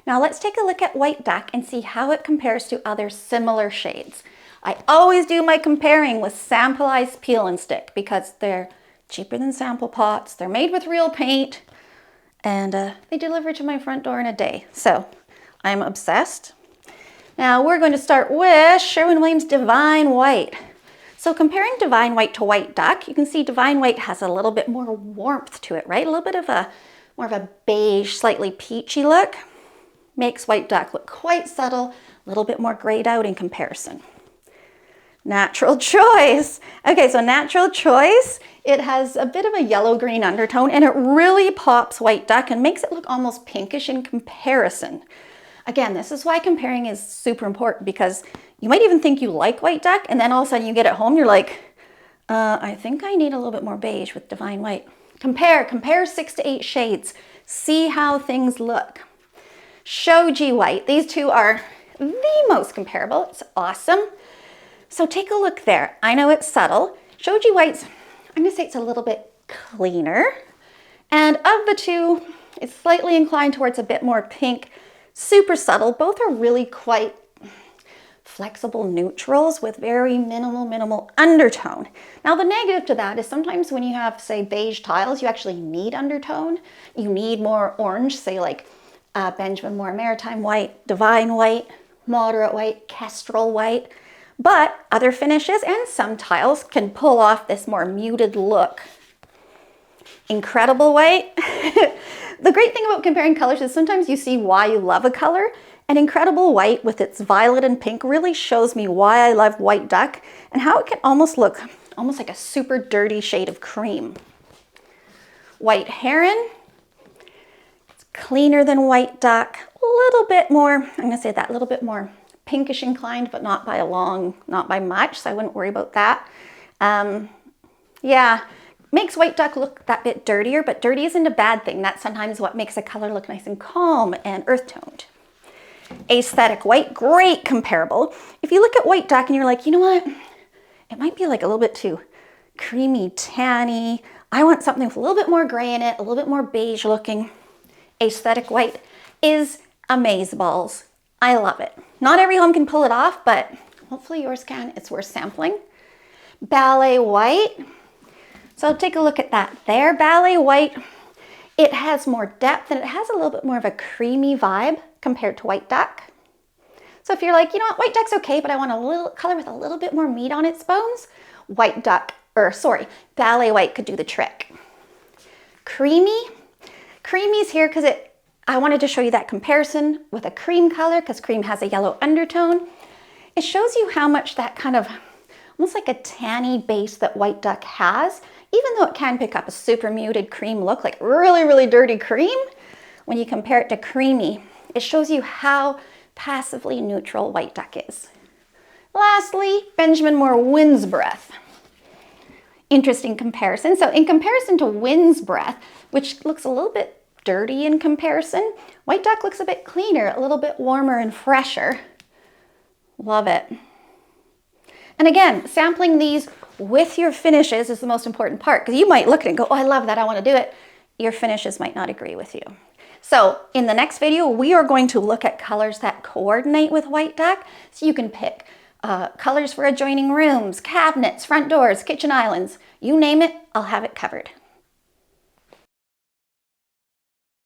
Now let's take a look at White Duck and see how it compares to other similar shades. I always do my comparing with Samplize Peel and Stick because they're cheaper than sample pots, they're made with real paint, and they deliver to my front door in a day. So I'm obsessed. Now we're going to start with Sherwin Divine White. So comparing Divine White to White Duck, you can see Divine White has a little bit more warmth to it, right? A little bit of more of a beige, slightly peachy look. Makes White Duck look quite subtle, a little bit more grayed out in comparison. Natural Choice. Okay, so Natural Choice, it has a bit of a yellow-green undertone and it really pops White Duck and makes it look almost pinkish in comparison. Again, this is why comparing is super important because you might even think you like White Duck and then all of a sudden you get it home, you're like, I think I need a little bit more beige with Divine White. Compare 6 to 8 shades. See how things look. Shoji White. These two are the most comparable. It's awesome. So take a look there. I know it's subtle. Shoji White's, I'm going to say it's a little bit cleaner. And of the two, it's slightly inclined towards a bit more pink. Super subtle. Both are really quite flexible neutrals with very minimal undertone. Now the negative to that is sometimes when you have, say, beige tiles, you actually need undertone. You need more orange, say like Benjamin Moore Maritime White, Divine White, Moderate White, Kestrel White. But other finishes and some tiles can pull off this more muted look. Incredible White. The great thing about comparing colors is sometimes you see why you love a color. And Incredible White with its violet and pink really shows me why I love White Duck and how it can almost look almost like a super dirty shade of cream. White Heron. It's cleaner than White Duck. A little bit more, I'm going to say that, a little bit more pinkish inclined, but not by much, so I wouldn't worry about that. Yeah, makes White Duck look that bit dirtier, but dirty isn't a bad thing. That's sometimes what makes a color look nice and calm and earth-toned. Aesthetic White, great comparable. If you look at White Duck and you're like, you know what, it might be like a little bit too creamy, tanny. I want something with a little bit more gray in it, a little bit more beige looking. Aesthetic White is amazeballs. I love it. Not every home can pull it off, but hopefully yours can. It's worth sampling. Ballet White. So take a look at that there. Ballet White, it has more depth and it has a little bit more of a creamy vibe compared to White Duck. So if you're like, you know what, White Duck's okay, but I want a little color with a little bit more meat on its bones, Ballet White could do the trick. Creamy. Creamy's here because I wanted to show you that comparison with a cream color because cream has a yellow undertone. It shows you how much that kind of almost like a tanny base that White Duck has, even though it can pick up a super muted cream look, like really dirty cream. When you compare it to creamy, it shows you how passively neutral White Duck is. Lastly, Benjamin Moore Wind's Breath. Interesting comparison. So in comparison to Wind's Breath, which looks a little bit dirty in comparison, White Duck looks a bit cleaner, a little bit warmer and fresher. Love it. And again, sampling these with your finishes is the most important part because you might look at it and go, oh, I love that, I want to do it. Your finishes might not agree with you. So in the next video, we are going to look at colors that coordinate with White Duck. So you can pick colors for adjoining rooms, cabinets, front doors, kitchen islands, you name it, I'll have it covered.